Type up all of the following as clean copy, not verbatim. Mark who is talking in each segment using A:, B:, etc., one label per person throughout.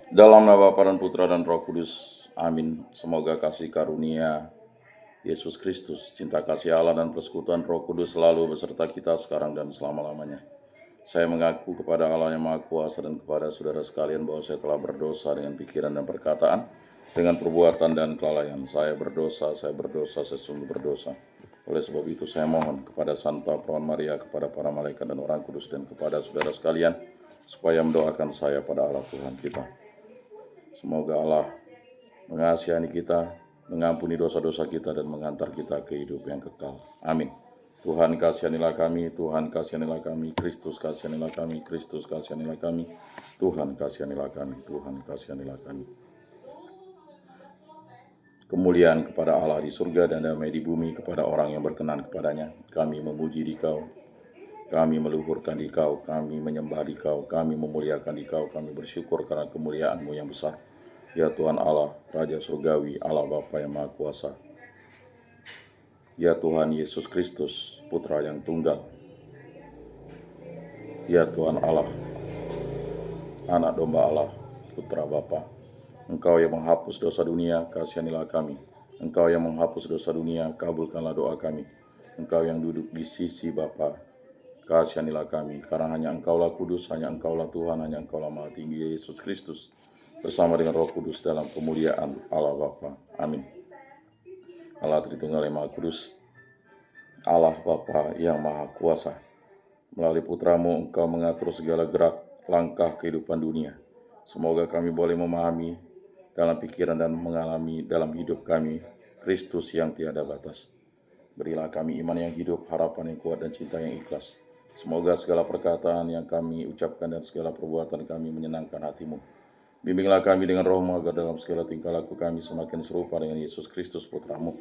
A: Dalam nama Bapa dan Putra dan Roh Kudus, amin. Semoga kasih karunia Yesus Kristus, cinta kasih Allah dan persekutuan Roh Kudus selalu beserta kita sekarang dan selama-lamanya. Saya mengaku kepada Allah yang Maha Kuasa dan kepada saudara sekalian bahwa saya telah berdosa dengan pikiran dan perkataan, dengan perbuatan dan kelalaian. Saya berdosa, saya sungguh berdosa. Oleh sebab itu saya mohon kepada Santa Perawan Maria, kepada para malaikat dan orang kudus, dan kepada saudara sekalian, supaya mendoakan saya pada Allah Tuhan kita. Semoga Allah mengasihani kita, mengampuni dosa-dosa kita, dan mengantar kita ke hidup yang kekal. Amin. Tuhan kasihanilah kami, Tuhan kasihanilah kami, Kristus kasihanilah kami, Kristus kasihanilah kami, Tuhan kasihanilah kami, Tuhan kasihanilah kami. Kemuliaan kepada Allah di surga dan damai di bumi kepada orang yang berkenan kepadanya. Kami memuji Dikau, kami meluhurkan Dikau, kami menyembah Dikau, kami memuliakan Dikau, kami bersyukur karena kemuliaan-Mu yang besar. Ya Tuhan Allah, Raja Surgawi, Allah Bapa yang Maha Kuasa. Ya Tuhan Yesus Kristus, Putra yang tunggal. Ya Tuhan Allah, Anak Domba Allah, Putra Bapa. Engkau yang menghapus dosa dunia, kasihanilah kami. Engkau yang menghapus dosa dunia, kabulkanlah doa kami. Engkau yang duduk di sisi Bapa, kasihanilah kami. Karena hanya Engkaulah kudus, hanya Engkaulah Tuhan, hanya Engkaulah Maha Tinggi, Yesus Kristus, bersama dengan Roh Kudus dalam kemuliaan Allah Bapa. Amin. Allah Tritunggal yang Maha Kudus, Allah Bapa yang Maha Kuasa, melalui Putramu Engkau mengatur segala gerak langkah kehidupan dunia. Semoga kami boleh memahami dalam pikiran dan mengalami dalam hidup kami Kristus yang tiada batas. Berilah kami iman yang hidup, harapan yang kuat, dan cinta yang ikhlas. Semoga segala perkataan yang kami ucapkan dan segala perbuatan kami menyenangkan hati-Mu. Bimbinglah kami dengan Roh-Mu agar dalam segala tingkah laku kami semakin serupa dengan Yesus Kristus Putra-Mu.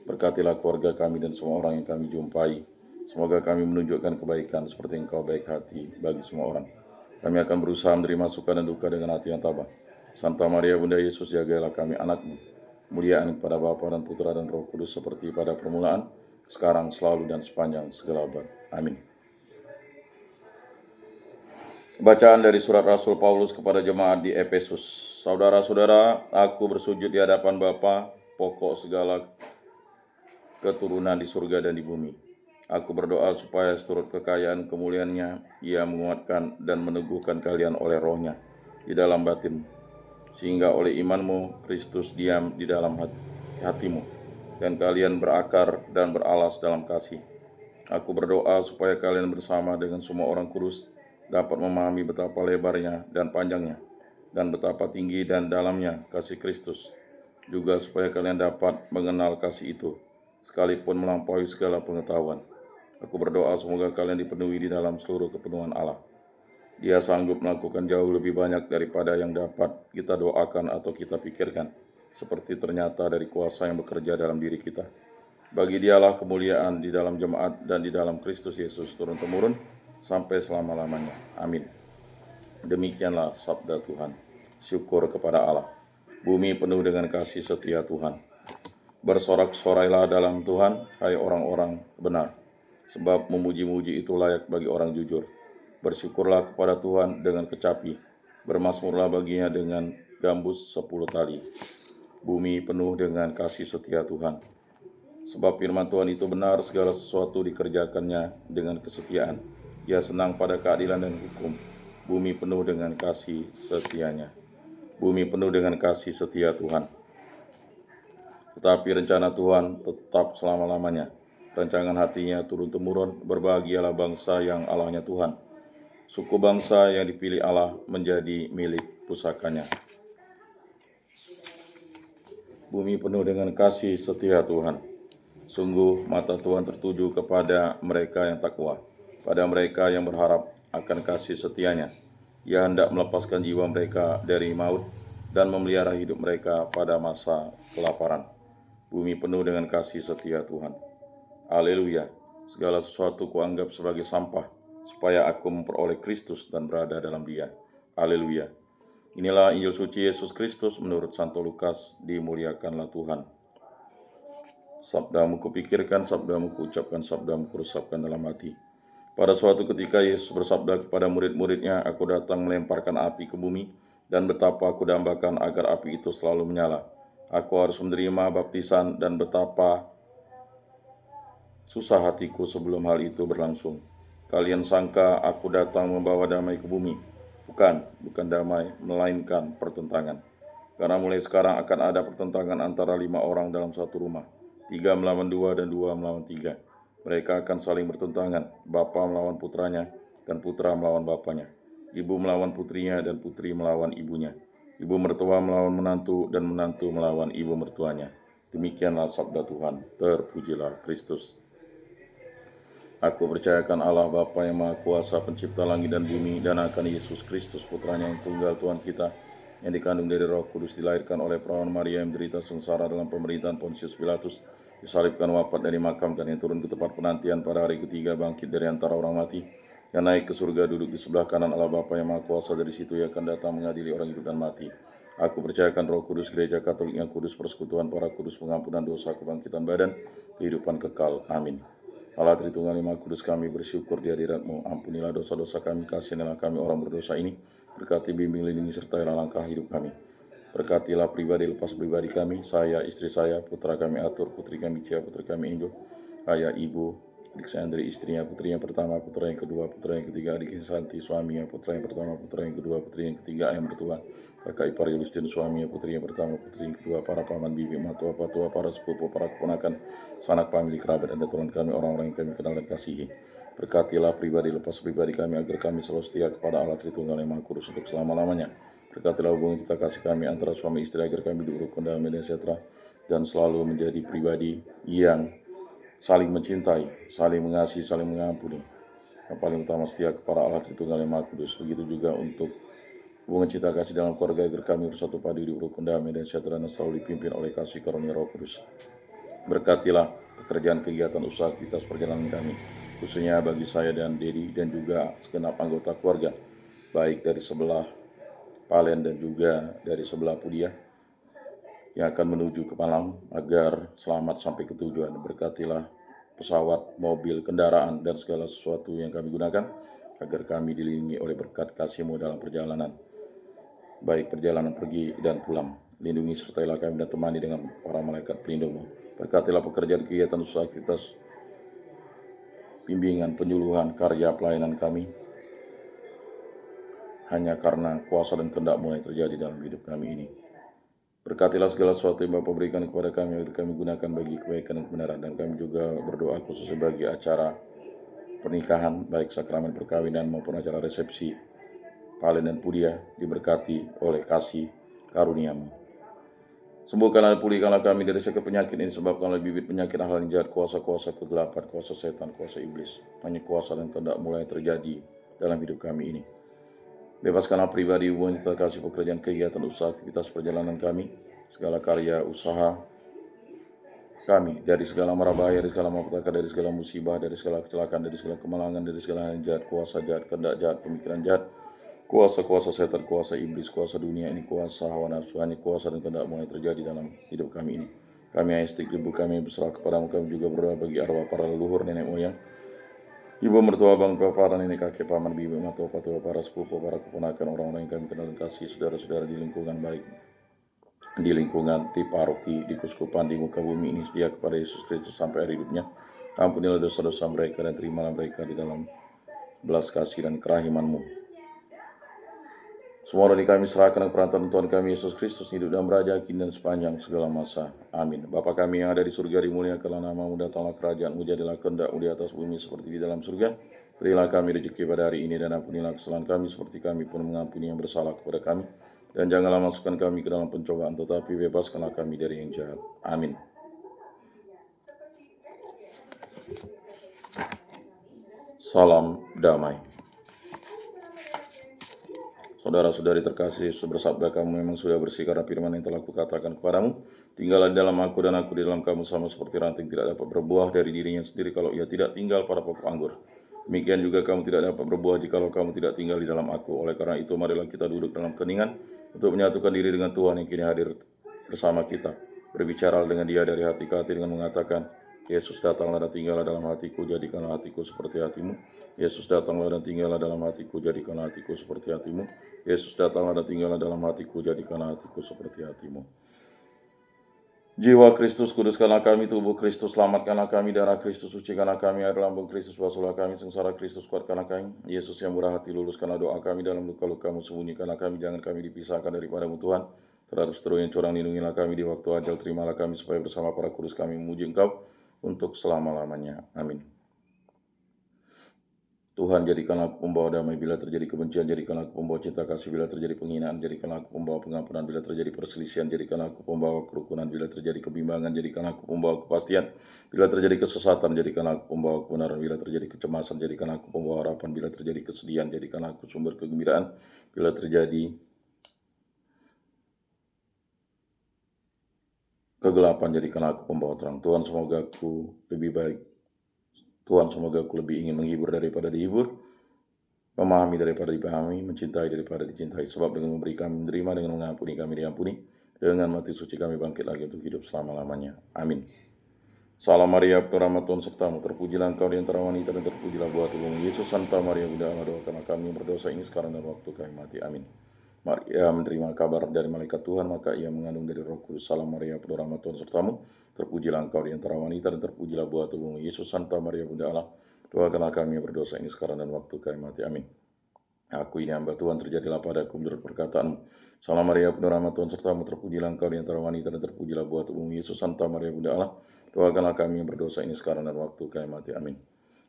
A: Berkatilah keluarga kami dan semua orang yang kami jumpai. Semoga kami menunjukkan kebaikan seperti Engkau baik hati bagi semua orang. Kami akan berusaha menerima suka dan duka dengan hati yang tabah. Santa Maria Bunda Yesus, jagalah kami anak-Mu. Kemuliaan kepada Bapa dan Putra dan Roh Kudus seperti pada permulaan, sekarang, selalu, dan sepanjang segala abad. Amin. Bacaan dari surat Rasul Paulus kepada jemaat di Efesus. Saudara-saudara, aku bersujud di hadapan Bapa, pokok segala keturunan di surga dan di bumi. Aku berdoa supaya seturut kekayaan kemuliaan-Nya, Ia menguatkan dan meneguhkan kalian oleh Roh-Nya di dalam batin, sehingga oleh iman-Mu Kristus diam di dalam hatimu, dan kalian berakar dan beralas dalam kasih. Aku berdoa supaya kalian bersama dengan semua orang kudus dapat memahami betapa lebarnya dan panjangnya, dan betapa tinggi dan dalamnya kasih Kristus. Juga supaya kalian dapat mengenal kasih itu, sekalipun melampaui segala pengetahuan. Aku berdoa semoga kalian dipenuhi di dalam seluruh kepenuhan Allah. Dia sanggup melakukan jauh lebih banyak daripada yang dapat kita doakan atau kita pikirkan, seperti ternyata dari kuasa yang bekerja dalam diri kita. Bagi Dialah kemuliaan di dalam jemaat dan di dalam Kristus Yesus turun-temurun sampai selama-lamanya. Amin. Demikianlah sabda Tuhan. Syukur kepada Allah. Bumi penuh dengan kasih setia Tuhan. Bersorak-sorailah dalam Tuhan, hai orang-orang benar, sebab memuji-muji itu layak bagi orang jujur. Bersyukurlah kepada Tuhan dengan kecapi, bermasmurlah baginya dengan gambus 10 tali. Bumi penuh dengan kasih setia Tuhan. Sebab firman Tuhan itu benar, segala sesuatu dikerjakannya dengan kesetiaan. Ia senang pada keadilan dan hukum. Bumi penuh dengan kasih setianya. Bumi penuh dengan kasih setia Tuhan. Tetapi rencana Tuhan tetap selama-lamanya. Rancangan hatinya turun-temurun. Berbahagialah bangsa yang Allahnya Tuhan. Suku bangsa yang dipilih Allah menjadi milik pusakanya. Bumi penuh dengan kasih setia Tuhan. Sungguh mata Tuhan tertuju kepada mereka yang takwa, pada mereka yang berharap akan kasih setianya. Ia hendak melepaskan jiwa mereka dari maut dan memelihara hidup mereka pada masa kelaparan. Bumi penuh dengan kasih setia Tuhan. Haleluya. Segala sesuatu kuanggap sebagai sampah, supaya aku memperoleh Kristus dan berada dalam Dia. Haleluya. Inilah Injil suci Yesus Kristus menurut Santo Lukas. Dimuliakanlah Tuhan. Sabdamu kupikirkan, sabdamu kuucapkan, sabdamu kuresapkan dalam hati. Pada suatu ketika Yesus bersabda kepada murid-muridnya, aku datang melemparkan api ke bumi, dan betapa aku dambakan agar api itu selalu menyala. Aku harus menerima baptisan dan betapa susah hatiku sebelum hal itu berlangsung. Kalian sangka aku datang membawa damai ke bumi. Bukan damai, melainkan pertentangan. Karena mulai sekarang akan ada pertentangan antara 5 orang dalam satu rumah. 3 melawan 2 dan 2 melawan 3. Mereka akan saling bertentangan. Bapa melawan putranya dan putra melawan bapanya. Ibu melawan putrinya dan putri melawan ibunya. Ibu mertua melawan menantu dan menantu melawan ibu mertuanya. Demikianlah sabda Tuhan. Terpujilah Kristus. Aku percayakan Allah Bapa yang Maha Kuasa, pencipta langit dan bumi, dan akan Yesus Kristus, putranya yang tunggal Tuhan kita, yang dikandung dari Roh Kudus, dilahirkan oleh perawan Maria, yang menderita sengsara dalam pemerintahan Pontius Pilatus, disalibkan, wafat, dan dimakamkan, yang turun ke tempat penantian pada hari ketiga, bangkit dari antara orang mati, yang naik ke surga, duduk di sebelah kanan Allah Bapa yang Maha Kuasa, dari situ ia akan datang mengadili orang hidup dan mati. Aku percayakan Roh Kudus, Gereja Katolik yang kudus, persekutuan para kudus, pengampunan dosa, kebangkitan badan, kehidupan kekal. Amin. Allah Tritunggal Maha Kudus, kami bersyukur di hadirat-Mu. Ampunilah dosa-dosa kami, kasihanilah kami orang berdosa ini. Berkati, bimbing, lindungi, sertailah langkah hidup kami. Berkatilah pribadi lepas pribadi kami, saya, istri saya, putra kami Atur, putri kami Cia, putri kami Indo, ayah, ibu, adik saya Andri, istrinya, putrinya pertama, putra yang kedua, putra yang ketiga, adik Santi, suaminya, putra yang pertama, putra yang kedua, putri yang ketiga, ayah mertua, kakak ipar Yulistin, suaminya, putri yang pertama, putri yang kedua, para paman, bibi, matua, patua, para sepupu, para keponakan, sanak famili, kerabat, dan daturan kami, orang-orang yang kami kenal dan kasihi. Berkatilah pribadi lepas pribadi kami, agar kami selalu setia kepada Allah Tritunggal yang Maha Kudus untuk selama-lamanya. Berkatilah hubungan cita kasih kami antara suami istri, agar kami hidup rukun, damai, dan sejahtera, dan selalu menjadi pribadi yang saling mencintai, saling mengasihi, saling mengampuni. Yang paling utama setia kepada Allah Tritunggal yang Maha Kudus. Begitu juga untuk hubungan cita kasih dalam keluarga, agar kami bersatu padu hidup rukun, damai, dan sejahtera, dan selalu dipimpin oleh kasih karunia Roh Kudus. Berkatilah pekerjaan, kegiatan, usaha, aktivitas perjalanan kami, khususnya bagi saya dan Dedi, dan juga segenap anggota keluarga, baik dari sebelah Palen dan juga dari sebelah Pudia yang akan menuju ke Malang, agar selamat sampai ke tujuan. Berkatilah pesawat, mobil, kendaraan, dan segala sesuatu yang kami gunakan, agar kami dilindungi oleh berkat kasih-Mu dalam perjalanan, baik perjalanan pergi dan pulang. Lindungi sertailah kami dan temani dengan para malaikat pelindung-Mu. Berkatilah pekerjaan, kegiatan, usaha, aktivitas, bimbingan, penyuluhan, karya pelayanan kami, hanya karena kuasa dan kehendak mulai terjadi dalam hidup kami ini. Berkatilah segala sesuatu yang Bapa berikan kepada kami, agar kami gunakan bagi kebaikan dan kebenaran. Dan kami juga berdoa khusus sebagai acara pernikahan, baik sakramen perkawinan maupun acara resepsi Palen dan Pudia, diberkati oleh kasih karunia-Mu. Sembuhkanlah dan pulihkanlah kami dari segala penyakit ini, disebabkan oleh bibit penyakit hal yang jahat, kuasa-kuasa kegelapan, kuasa setan, kuasa iblis. Hanya kuasa dan kehendak mulai terjadi dalam hidup kami ini. Bebaskanlah pribadi, hubungan cita kasih, pekerjaan, kegiatan, usaha, aktivitas perjalanan kami, segala karya usaha kami, dari segala mara bahaya, dari segala malapetaka, dari segala musibah, dari segala kecelakaan, dari segala kemalangan, dari segala yang jahat, kuasa jahat, kehendak jahat, pemikiran jahat, kuasa-kuasa setan, kuasa iblis, kuasa dunia ini, kuasa hawa nafsu, hanya kuasa dan kehendak mulai terjadi dalam hidup kami ini. Kami hanya setik debu, kami berserah kepadamu. Kami juga berdoa bagi arwah para leluhur, nenek moyang, ibu mertua, bang, bapak, nenek, kakek, paman, bibi, matua, patua, para sepupu, para keponakan, orang-orang yang kami kenal dan kasih, saudara-saudara di lingkungan, baik di lingkungan, di paroki, di kuskupan, di muka bumi ini, setia kepada Yesus Kristus sampai hari hidupnya. Ampunilah dosa-dosa mereka dan terimalah mereka di dalam belas kasih dan kerahiman-Mu. Semua dari kami serahkan ke perantaraan Tuhan kami Yesus Kristus, hidup dan beraja kini dan sepanjang segala masa. Amin. Bapa kami yang ada di surga, dimuliakanlah nama-Mu, datanglah kerajaan-Mu, jadilah kehendak-Mu di atas bumi seperti di dalam surga. Berilah kami rezeki pada hari ini, dan ampunilah kesalahan kami seperti kami pun mengampuni yang bersalah kepada kami. Dan janganlah masukkan kami ke dalam pencobaan, tetapi bebaskanlah kami dari yang jahat. Amin. Salam damai. Saudara-saudari terkasih, bersabda kamu memang sudah bersih karena firman yang telah kukatakan kepadamu. Tinggallah di dalam aku dan aku di dalam kamu, sama seperti ranting tidak dapat berbuah dari dirinya sendiri kalau ia tidak tinggal pada pokok anggur. Demikian juga kamu tidak dapat berbuah jikalau kamu tidak tinggal di dalam aku. Oleh karena itu marilah kita duduk dalam keningan untuk menyatukan diri dengan Tuhan yang kini hadir bersama kita. Berbicara dengan Dia dari hati ke hati dengan mengatakan, Yesus datanglah dan tinggallah dalam hatiku, jadikanlah hatiku seperti hatimu. Yesus datanglah dan tinggallah dalam hatiku, jadikanlah hatiku seperti hatimu. Yesus datanglah dan tinggallah dalam hatiku, jadikanlah hatiku seperti hatimu. Jiwa Kristus, kuduskanlah kami, tubuh Kristus, selamatkanlah kami, darah Kristus, sucikanlah kami, air lambung Kristus, basuhlah kami, sengsara Kristus, kuatkanlah kami. Yesus yang murah hati, luluskanlah doa kami, dalam luka-lukamu sembunyikanlah kami, jangan kami dipisahkan daripadamu Tuhan. Terhadap seteru yang curang, lindungilah kami di waktu ajal, terimalah kami supaya bersama para kudus kami memuji Engkau untuk selama-lamanya. Amin. Tuhan, jadikanlah aku pembawa damai bila terjadi kebencian, jadikanlah aku pembawa cinta kasih bila terjadi penghinaan, jadikanlah aku pembawa pengampunan bila terjadi perselisihan, jadikanlah aku pembawa kerukunan bila terjadi kebimbangan, jadikanlah aku pembawa kepastian bila terjadi kesesatan, jadikanlah aku pembawa kebenaran bila terjadi kecemasan, jadikanlah aku pembawa harapan bila terjadi kesedihan, jadikanlah aku sumber kegembiraan bila terjadi kegelapan, jadikanlah aku pembawa terang. Tuhan, semoga aku lebih baik. Tuhan, semoga aku lebih ingin menghibur daripada dihibur, memahami daripada dipahami, mencintai daripada dicintai. Sebab dengan memberi kami menerima, dengan mengampuni kami diampuni, dengan mati suci kami bangkit lagi untuk hidup selama-lamanya. Amin. Salam Maria, penuh rahmat Tuhan sertamu, terpujilah engkau di antara wanita dan terpujilah buah tubuhmu Yesus. Santa Maria Bunda Allah, doakanlah kami yang berdosa ini sekarang dan waktu kami mati. Amin. Maria menerima kabar dari malaikat Tuhan, maka ia mengandung dari Roh Kudus. Salam Maria, penuh rahmat Tuhan sertamu, terpujilah engkau di antara wanita dan terpujilah buah tubuhmu Yesus. Santa Maria Bunda Allah, doakanlah kami yang berdosa ini sekarang dan waktu kami mati. Amin. Aku ini hamba Tuhan, terjadilah padaku menurut perkataanmu. Salam Maria, penuh rahmat Tuhan sertamu, terpujilah engkau di antara wanita dan terpujilah buah tubuhmu Yesus. Santa Maria Bunda Allah, doakanlah kami yang berdosa ini sekarang dan waktu kami mati. Amin.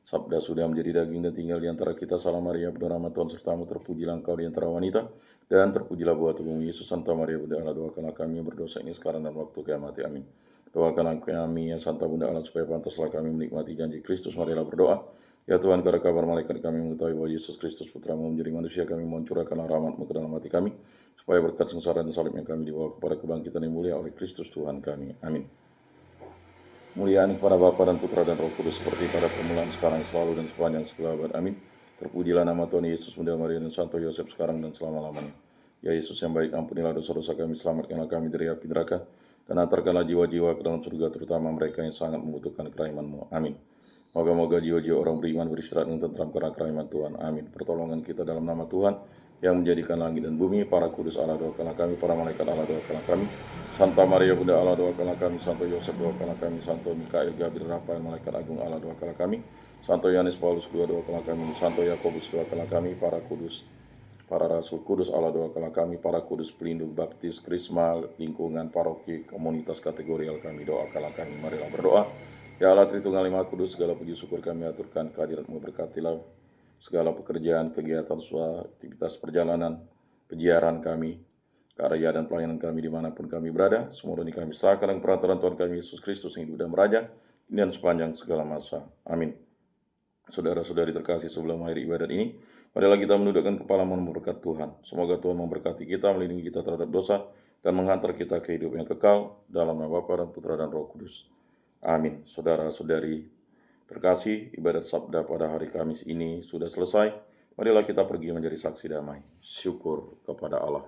A: Sabda sudah menjadi daging dan tinggal di antara kita. Salam Maria, penuh rahmat Tuhan sertamu, terpujilah engkau di antara wanita dan terpujilah buah tubuhmu Yesus. Santa Maria Bunda Allah, doakanlah kami yang berdosa ini sekarang dan waktu kami mati. Amin. Doakanlah kami ya Santa Bunda Allah, supaya pantaslah kami menikmati janji Kristus. Marilah berdoa. Ya Tuhan, karena kabar malaikat kami mengetahui bahwa Yesus Kristus Putramu menjadi manusia, kami mohon curahkanlah rahmat-Mu ke dalam hati kami, supaya berkat sengsara dan salib yang kami dibawa kepada kebangkitan yang mulia oleh Kristus Tuhan kami. Amin. Muliaan kepada Bapa dan Putra dan Roh Kudus, seperti pada permulaan, sekarang, selalu, dan sepanjang segala abad. Amin. Terpujilah nama Tuhan Yesus, Bunda Maria dan Santo Yosef, sekarang dan selama-lamanya. Ya Yesus yang baik, ampunilah dosa-dosa kami, selamatkanlah kami dari api neraka, dan antarkanlah jiwa-jiwa ke dalam surga, terutama mereka yang sangat membutuhkan kerahman-Mu. Amin. Moga-moga jiwa-jiwa orang beriman beristirahat dengan tentram karena kerahman Tuhan. Amin. Pertolongan kita dalam nama Tuhan yang menjadikan langit dan bumi. Para kudus Allah, doakanlah kami. Para malaikat Allah, doakanlah kami. Santa Maria Bunda Allah, doakanlah kami. Santo Yosef, doakanlah kami. Santo Mikael, Gabriel, Rafael, malaikat agung Allah, doakanlah kami. Santo Yohanes Paulus II, doakanlah kami. Santo Yakobus, doakanlah kami. Para kudus, para rasul kudus Allah, doakanlah kami. Para kudus pelindung, baptis, krisma, lingkungan, paroki, komunitas kategorial kami, doakanlah kami. Marilah berdoa. Ya Allah Tritunggal Lima Kudus, segala puji syukur kami aturkan kehadirat-Mu, berkatilah segala pekerjaan, kegiatan, aktivitas perjalanan, peziaran kami, karya dan pelayanan kami dimanapun kami berada. Semua ini kami serahkan dengan perantaraan Tuhan kami Yesus Kristus yang hidup dan meraja, dan sepanjang segala masa. Amin. Saudara-saudari terkasih, sebelum akhir ibadat ini, marilah kita menundukkan kepala mohon berkat Tuhan. Semoga Tuhan memberkati kita, melindungi kita terhadap dosa, dan menghantar kita ke hidup yang kekal, dalam nama Bapa dan Putra dan Roh Kudus. Amin. Saudara-saudari terkasih, ibadat sabda pada hari Kamis ini sudah selesai. Marilah kita pergi menjadi saksi damai. Syukur kepada Allah.